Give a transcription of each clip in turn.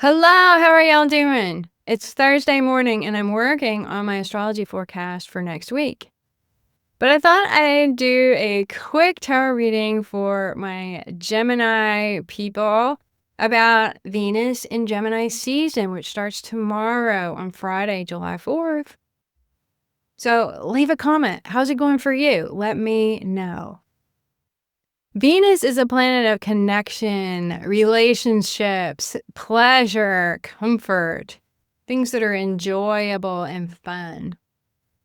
Hello, how are y'all doing? It's Thursday morning and I'm working on my astrology forecast for next week. But I thought I'd do a quick tarot reading for my Gemini people about Venus in Gemini season, which starts tomorrow on Friday, July 4th. So leave a comment. How's it going for you? Let me know. Venus is a planet of connection, relationships, pleasure, comfort, things that are enjoyable and fun.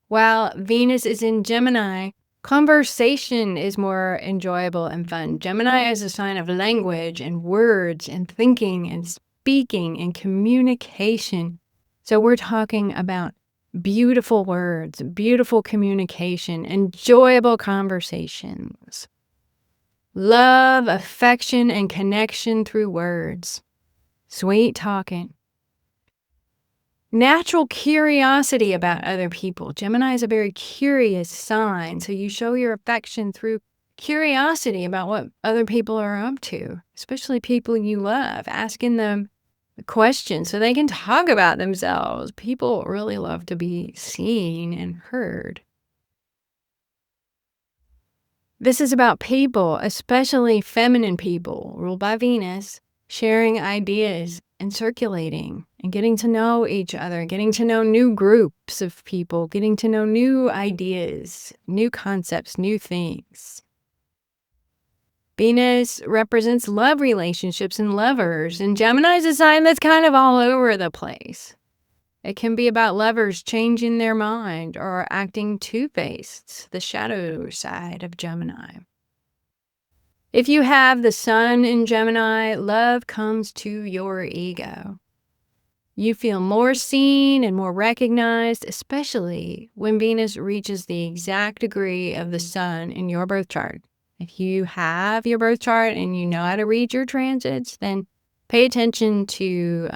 While Venus is in Gemini, conversation is more enjoyable and fun. Gemini is a sign of language and words and thinking and speaking and communication. So we're talking about beautiful words, beautiful communication, enjoyable conversations. Love, affection, and connection through words. Sweet talking. Natural curiosity about other people. Gemini is a very curious sign, so you show your affection through curiosity about what other people are up to, especially people you love, asking them questions so they can talk about themselves. People really love to be seen and heard. This is about people, especially feminine people, ruled by Venus, sharing ideas and circulating and getting to know each other, getting to know new groups of people, getting to know new ideas, new concepts, new things. Venus represents love relationships and lovers, and Gemini is a sign that's kind of all over the place. It can be about lovers changing their mind or acting two-faced, the shadow side of Gemini. If you have the sun in Gemini, love comes to your ego. You feel more seen and more recognized, especially when Venus reaches the exact degree of the sun in your birth chart. If you have your birth chart and you know how to read your transits, then pay attention to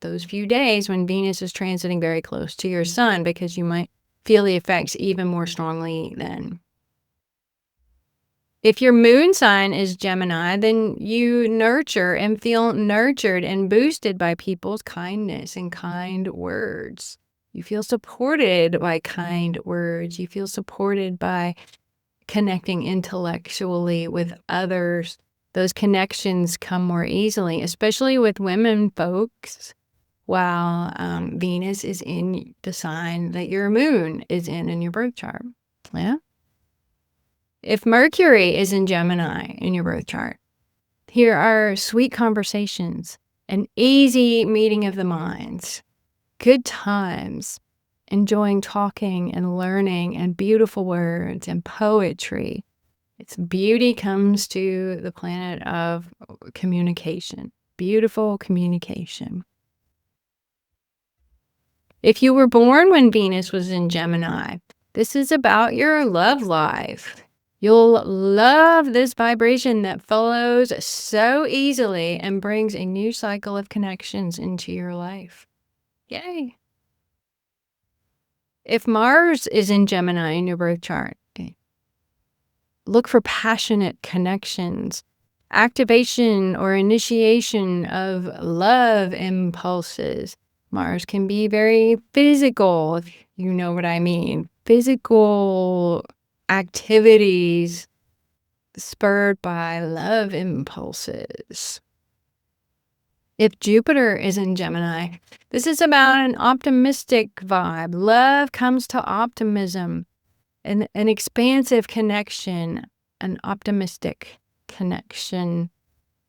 those few days when Venus is transiting very close to your sun, because you might feel the effects even more strongly then. If your moon sign is Gemini, then you nurture and feel nurtured and boosted by people's kindness and kind words. You feel supported by kind words. You feel supported by connecting intellectually with others. Those connections come more easily, especially with women folks, while Venus is in the sign that your moon is in your birth chart. Yeah. If Mercury is in Gemini in your birth chart, here are sweet conversations, an easy meeting of the minds, good times, enjoying talking and learning, and beautiful words and poetry. Its beauty comes to the planet of communication, beautiful communication. If you were born when Venus was in Gemini, this is about your love life. You'll love this vibration that follows so easily and brings a new cycle of connections into your life. Yay. If Mars is in Gemini in your birth chart, look for passionate connections, activation or initiation of love impulses. Mars can be very physical, if you know what I mean. Physical activities spurred by love impulses. If Jupiter is in Gemini, this is about an optimistic vibe. Love comes to optimism. An expansive connection, an optimistic connection.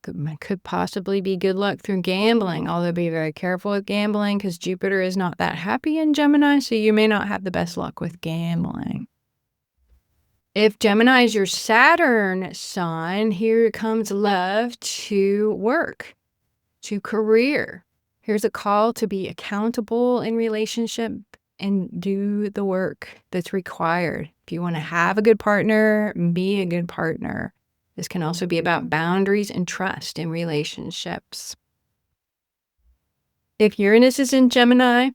Could possibly be good luck through gambling, although be very careful with gambling because Jupiter is not that happy in Gemini, so you may not have the best luck with gambling. If Gemini is your Saturn sign, here comes love to work, to career. Here's a call to be accountable in relationship and do the work that's required. If you want to have a good partner, be a good partner. This can also be about boundaries and trust in relationships. If Uranus is in Gemini,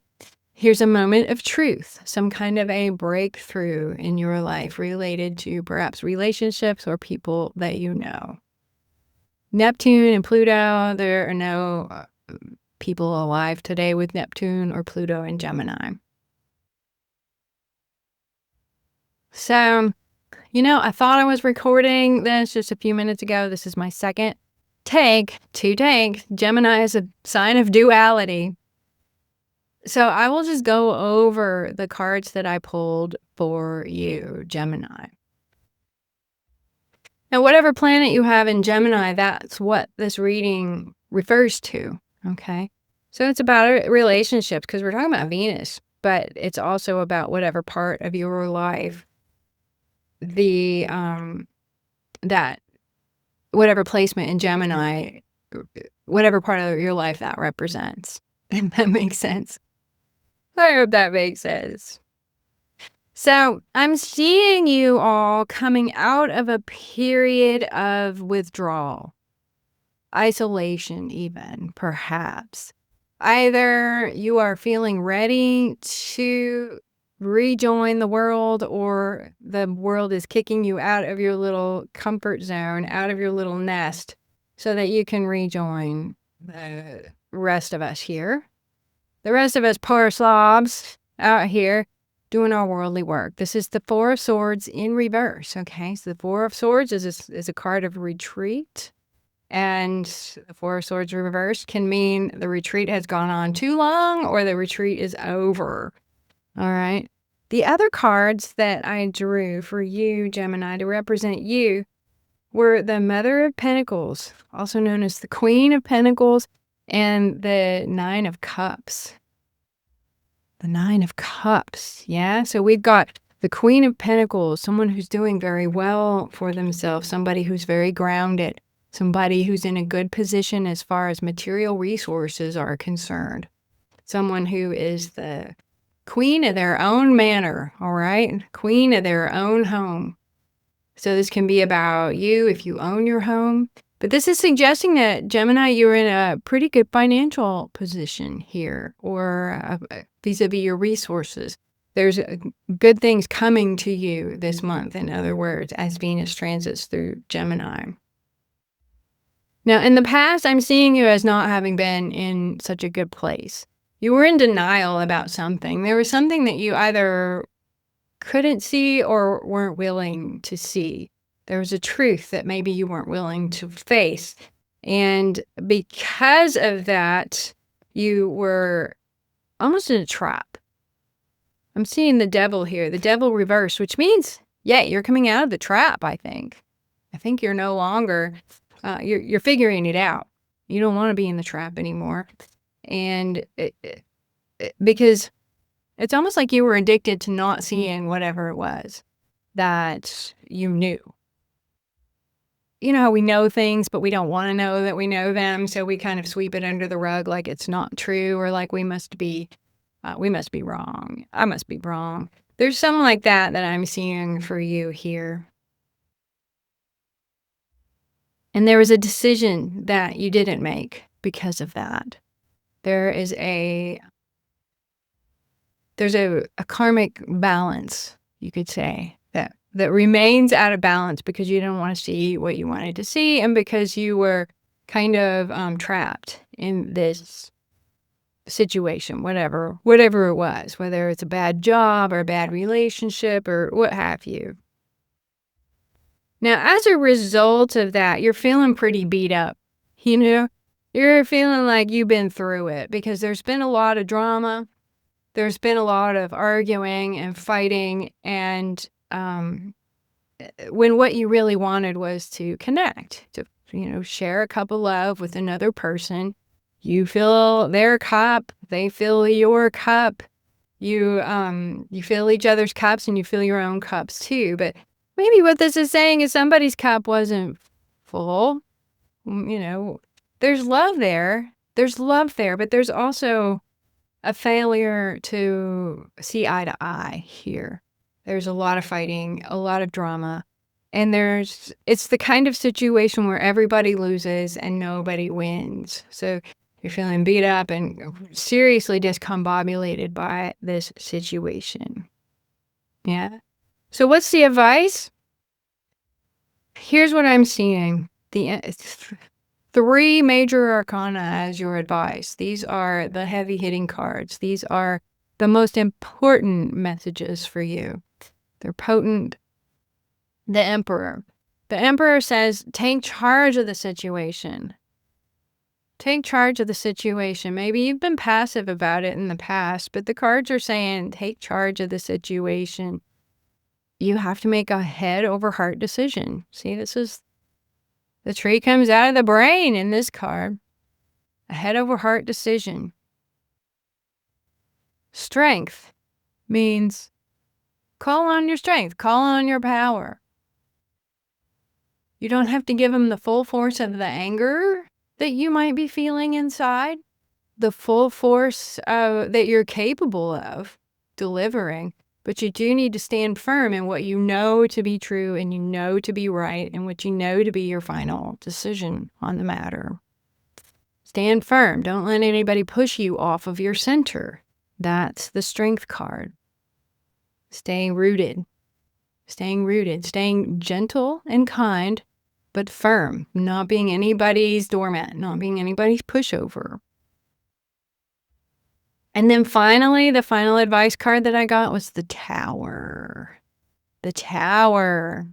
here's a moment of truth, some kind of a breakthrough in your life related to perhaps relationships or people that you know. Neptune and Pluto, there are no people alive today with Neptune or Pluto in Gemini. So, I thought I was recording this just a few minutes ago. This is my second take to take. Gemini is a sign of duality. So I will just go over the cards that I pulled for you, Gemini. Now, whatever planet you have in Gemini, that's what this reading refers to, okay? So it's about relationships because we're talking about Venus, but it's also about whatever part of your life that whatever placement in Gemini, whatever part of your life that represents. If that makes sense. I hope that makes sense. So I'm seeing you all coming out of a period of withdrawal, isolation even, perhaps. Either you are feeling ready to rejoin the world, or the world is kicking you out of your little comfort zone, out of your little nest, so that you can rejoin the rest of us here. The rest of us poor slobs out here doing our worldly work. This is the Four of Swords in reverse, okay? So the Four of Swords is a card of retreat. And the Four of Swords reversed can mean the retreat has gone on too long or the retreat is over. All right. The other cards that I drew for you, Gemini, to represent you were the Mother of Pentacles, also known as the Queen of Pentacles, and the Nine of Cups. The Nine of Cups, yeah? So we've got the Queen of Pentacles, someone who's doing very well for themselves, somebody who's very grounded, somebody who's in a good position as far as material resources are concerned, someone who is the queen of their own manor, all right? Queen of their own home. So this can be about you if you own your home. But this is suggesting that, Gemini, you're in a pretty good financial position here, or vis-a-vis your resources. There's good things coming to you this month, in other words, as Venus transits through Gemini. Now, in the past, I'm seeing you as not having been in such a good place. You were in denial about something. There was something that you either couldn't see or weren't willing to see. There was a truth that maybe you weren't willing to face. And because of that, you were almost in a trap. I'm seeing the devil here, the devil reversed, which means, yeah, you're coming out of the trap, I think. I think you're no longer, you're figuring it out. You don't want to be in the trap anymore. And because it's almost like you were addicted to not seeing whatever it was that you knew. You know how we know things, but we don't want to know that we know them, so we kind of sweep it under the rug like it's not true, or like we must be wrong. I must be wrong. There's something like that I'm seeing for you here. And there was a decision that you didn't make because of that. There's a karmic balance, you could say, that remains out of balance because you didn't want to see what you wanted to see, and because you were kind of trapped in this situation, whatever it was, whether it's a bad job or a bad relationship or what have you. Now, as a result of that, you're feeling pretty beat up. You're feeling like you've been through it because there's been a lot of drama. There's been a lot of arguing and fighting, and when what you really wanted was to connect, to share a cup of love with another person. You fill their cup, they fill your cup. You fill each other's cups, and you fill your own cups too. But maybe what this is saying is somebody's cup wasn't full. There's love there. But there's also a failure to see eye to eye here. There's a lot of fighting, a lot of drama, and it's the kind of situation where everybody loses and nobody wins. So you're feeling beat up and seriously discombobulated by this situation. Yeah. So what's the advice? Here's what I'm seeing. 3 major arcana as your advice. These are the heavy-hitting cards. These are the most important messages for you. They're potent. The Emperor. The Emperor says, take charge of the situation. Take charge of the situation. Maybe you've been passive about it in the past, but the cards are saying, take charge of the situation. You have to make a head over heart decision. See, this is the tree comes out of the brain in this card. A head over heart decision. Strength means call on your strength, call on your power. You don't have to give them the full force of the anger that you might be feeling inside, the full force that you're capable of delivering. But you do need to stand firm in what you know to be true and you know to be right and what you know to be your final decision on the matter. Stand firm. Don't let anybody push you off of your center. That's the Strength card. Staying rooted, staying gentle and kind, but firm, not being anybody's doormat, not being anybody's pushover. And then finally, the final advice card that I got was the Tower. The Tower.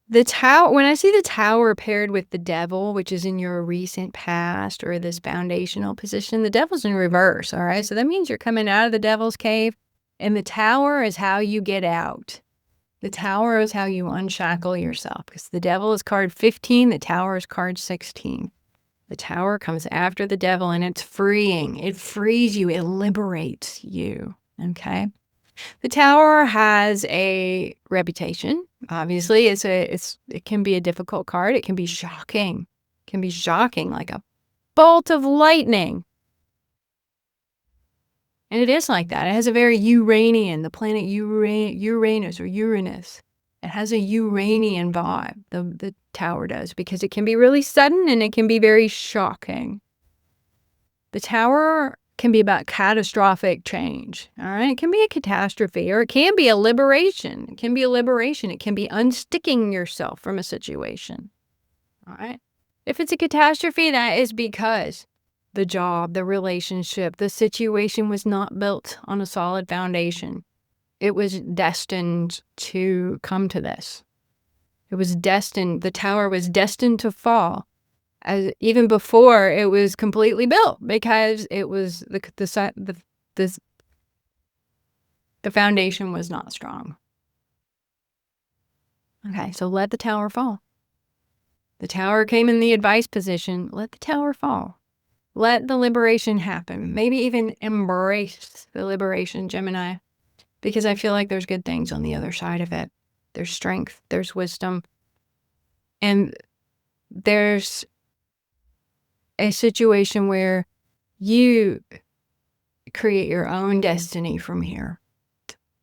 The Tower, when I see the Tower paired with the Devil, which is in your recent past or this foundational position, the Devil's in reverse, all right? So that means you're coming out of the Devil's cave, and the Tower is how you get out. The Tower is how you unshackle yourself, because the Devil is card 15, the Tower is card 16. The Tower comes after the Devil, and it's freeing. It frees you. It liberates you, okay? The Tower has a reputation. Obviously, it can be a difficult card. It can be shocking. It can be shocking, like a bolt of lightning. And it is like that. It has a very Uranian, the planet Uranus or Uranus. It has a Uranian vibe, the Tower does, because it can be really sudden and it can be very shocking. The Tower can be about catastrophic change, all right? It can be a catastrophe or it can be a liberation. It can be a liberation. It can be unsticking yourself from a situation, all right? If it's a catastrophe, that is because the job, the relationship, the situation was not built on a solid foundation. It was destined to come to this. It was destined, the Tower was destined to fall even before it was completely built, because it was the foundation was not strong. Okay, so let the Tower fall. The Tower came in the advice position. Let the Tower fall. Let the liberation happen. Maybe even embrace the liberation, Gemini, because I feel like there's good things on the other side of it. There's strength, there's wisdom, and there's a situation where you create your own destiny from here.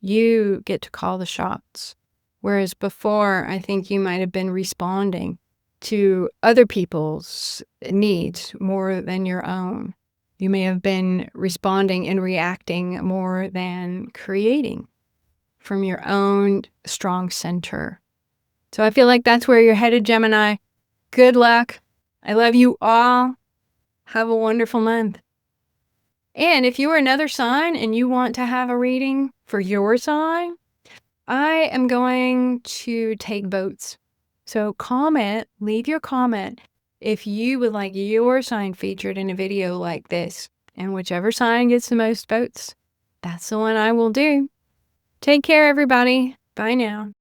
You get to call the shots. Whereas before, I think you might have been responding to other people's needs more than your own. You may have been responding and reacting more than creating from your own strong center. So I feel like that's where you're headed, Gemini. Good luck. I love you all. Have a wonderful month. And if you are another sign and you want to have a reading for your sign, I am going to take votes. So comment, leave your comment if you would like your sign featured in a video like this. And whichever sign gets the most votes, that's the one I will do. Take care, everybody. Bye now.